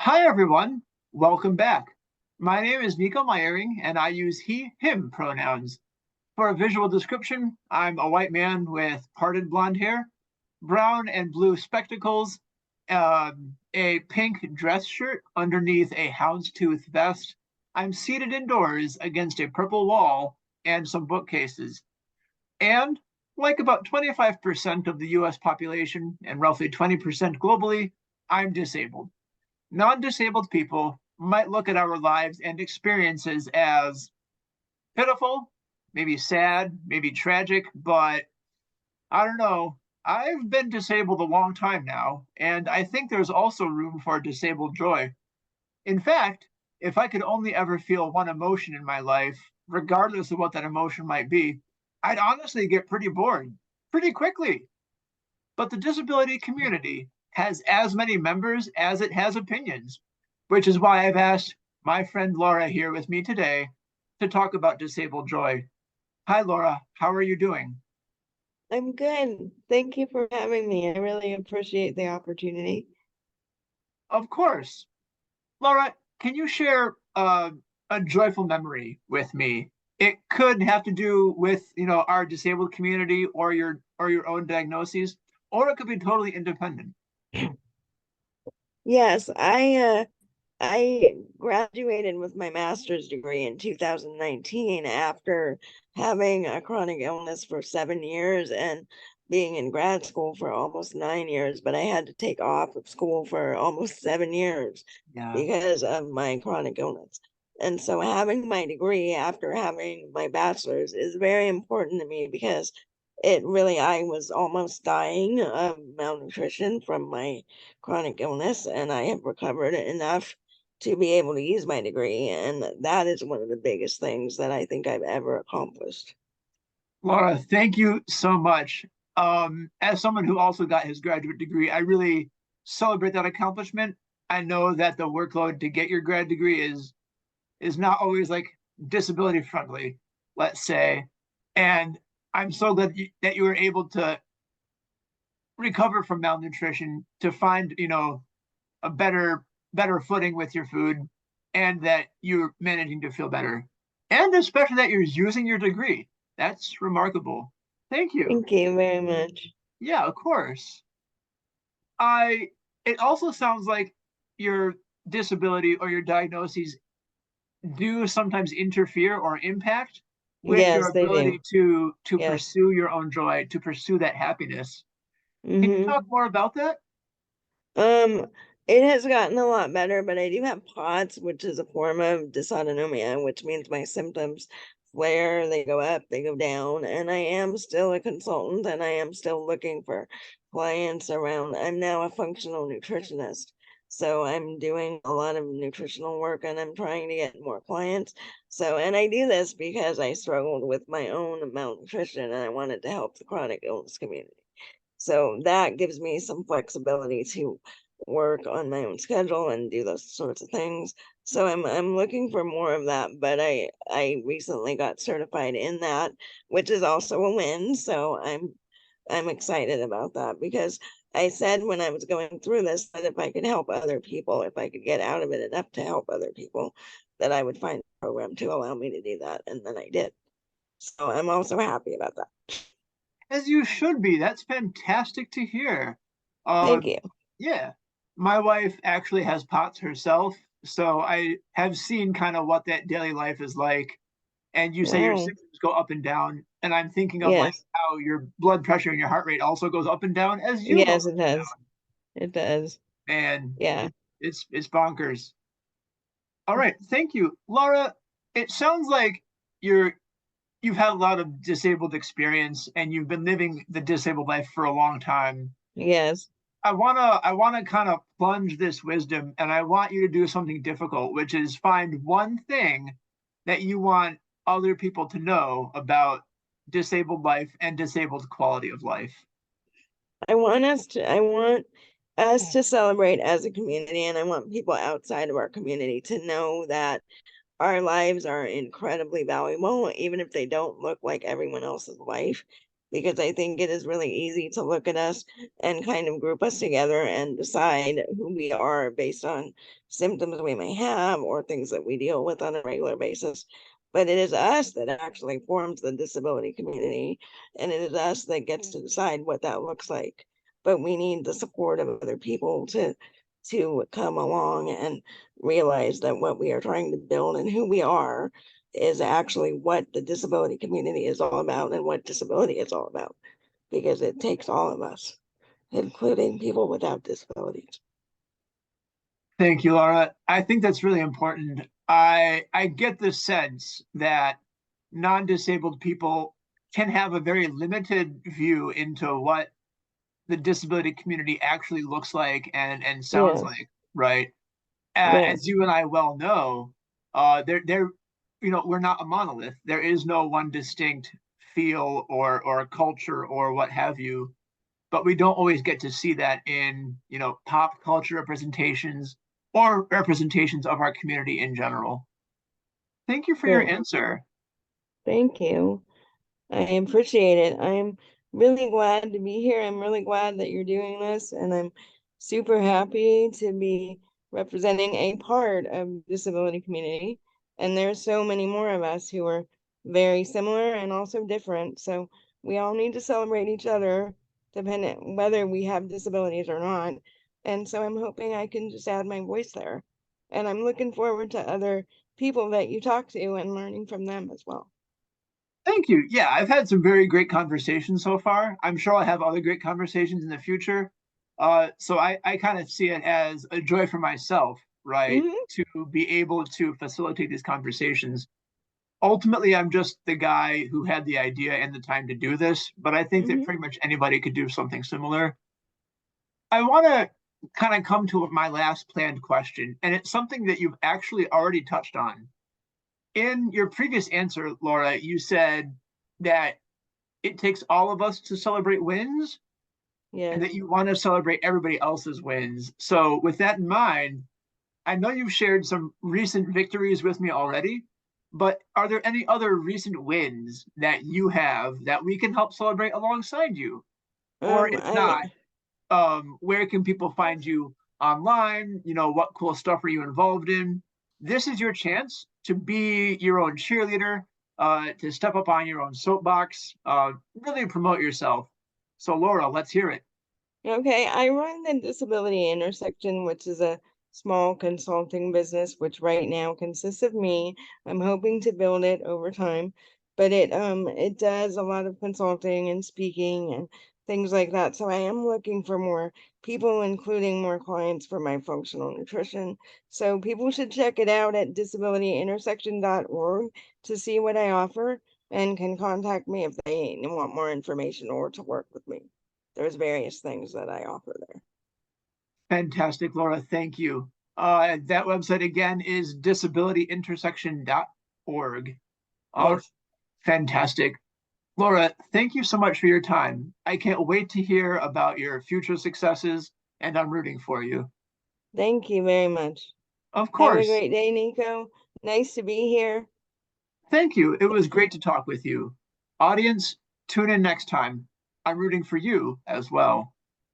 Hi, everyone. Welcome back. My name is Nico and I use he, him pronouns. For a visual description, I'm a white man with parted blonde hair, brown and blue spectacles, a pink dress shirt underneath a houndstooth vest. I'm seated indoors against a purple wall and some bookcases. And like about 25% of the US population and roughly 20% globally, I'm disabled. Non-disabled people might look at our lives and experiences as pitiful, maybe sad, maybe tragic, but I don't know. I've been disabled a long time now, and I think there's also room for disabled joy. In fact, if I could only ever feel one emotion in my life, regardless of what that emotion might be, I'd honestly get pretty bored pretty quickly. But the disability community has as many members as it has opinions, which is why I've asked my friend Laura here with me today to talk about disabled joy. Hi, Laura. How are you doing? I'm good. Thank you for having me. I really appreciate the opportunity. Of course. Laura, can you share a joyful memory with me? It could have to do with, our disabled community or your own diagnoses, or it could be totally independent. Yes, I graduated with my master's degree in 2019 after having a chronic illness for 7 years and being in grad school for almost 9 years, but I had to take off of school for almost 7 years Yeah. because of my chronic illness. And so having my degree after having my bachelor's is very important to me because I was almost dying of malnutrition from my chronic illness, and I have recovered enough to be able to use my degree. And that is one of the biggest things that I think I've ever accomplished. Laura, thank you so much. As someone who also got his graduate degree, I really celebrate that accomplishment. I know that the workload to get your grad degree is not always like disability friendly, let's say. And I'm so glad that you were able to recover from malnutrition, to find, a better footing with your food, and that you're managing to feel better. And especially that you're using your degree. That's remarkable. Thank you. Thank you very much. Yeah, of course. I it also sounds like your disability or your diagnoses do sometimes interfere or impact with your Yes, they ability do. to Yes. pursue your own joy, to pursue that happiness. Can you talk Mm-hmm. more about that? Um, it has gotten a lot better, but I do have POTS, which is a form of dysautonomia, which means my symptoms flare, they go up, they go down, and I am still a consultant and I am still looking for clients around. I'm now a functional nutritionist. So I'm doing a lot of nutritional work and I'm trying to get more clients. So, and I do this because I struggled with my own malnutrition and I wanted to help the chronic illness community. So that gives me some flexibility to work on my own schedule and do those sorts of things. So I'm looking for more of that, but I recently got certified in that, which is also a win. So I'm excited about that because I said when I was going through this that if I could help other people, if I could get out of it enough to help other people, that I would find a program to allow me to do that. And then I did. So I'm also happy about that. As you should be. That's fantastic to hear. Uh, Thank you. yeah, my wife actually has POTS herself, so I have seen kind of what that daily life is like. And you say your Wow. symptoms go up and down, and I'm thinking of like Yes. how your blood pressure and your heart rate also goes up and down as you go up Yes, it does. It does. and Yeah. it's bonkers. All right, thank you, Laura. It sounds like you've had a lot of disabled experience and you've been living the disabled life for a long time. Yes. I wanna kind of plunge this wisdom, and I want you to do something difficult, which is find one thing that you want other people to know about disabled life and disabled quality of life. I want us to celebrate as a community, and I want people outside of our community to know that our lives are incredibly valuable, even if they don't look like everyone else's life. because I think it is really easy to look at us and kind of group us together and decide who we are based on symptoms we may have or things that we deal with on a regular basis. But it is us that actually forms the disability community, and it is us that gets to decide what that looks like. But we need the support of other people to come along and realize that what we are trying to build and who we are is actually what the disability community is all about and what disability is all about, because it takes all of us, including people without disabilities. Thank you, Laura. I think that's really important. I get the sense that non-disabled people can have a very limited view into what the disability community actually looks like and sounds Yes, like, right? As yes, you and I well know, there, we're not a monolith. There is no one distinct feel or culture or what have you. But we don't always get to see that in, pop culture representations or representations of our community in general. Thank you for your yes. answer. Thank you. I appreciate it. I'm really glad to be here. I'm really glad that you're doing this, and I'm super happy to be representing a part of the disability community. And there's so many more of us who are very similar and also different. So we all need to celebrate each other, dependent whether we have disabilities or not. And so I'm hoping I can just add my voice there. And I'm looking forward to other people that you talk to and learning from them as well. Thank you. Yeah, I've had some very great conversations so far. I'm sure I'll have other great conversations in the future. So I kind of see it as a joy for myself, right, Hmm. to be able to facilitate these conversations. Ultimately, I'm just the guy who had the idea and the time to do this, but I think that Hmm. pretty much anybody could do something similar. I want to kind of come to my last planned question, and it's something that you've actually already touched on. In your previous answer, Laura, you said that it takes all of us to celebrate wins and that Yes. you want to celebrate everybody else's wins. So, with that in mind, I know you've shared some recent victories with me already, but are there any other recent wins that you have that we can help celebrate alongside you? Or if I not, where can people find you online? What cool stuff are you involved in? This is your chance to be your own cheerleader, to step up on your own soapbox, really promote yourself. So, Laura, let's hear it. Okay, I run the Disability Intersection, which is a small consulting business, which right now consists of me. I'm hoping to build it over time, but it does a lot of consulting and speaking and things like that. So I am looking for more people, including more clients for my functional nutrition. So people should check it out at disabilityintersection.org to see what I offer and can contact me if they want more information or to work with me. There's various things that I offer there. Fantastic, Laura. Thank you. That website again is disabilityintersection.org. Oh, Yes. fantastic. Laura, thank you so much for your time. I can't wait to hear about your future successes, and I'm rooting for you. Thank you very much. Of Have a course. great day, Nico. Nice to be here. Thank you. It was great to talk with you. Audience, tune in next time. I'm rooting for you as well.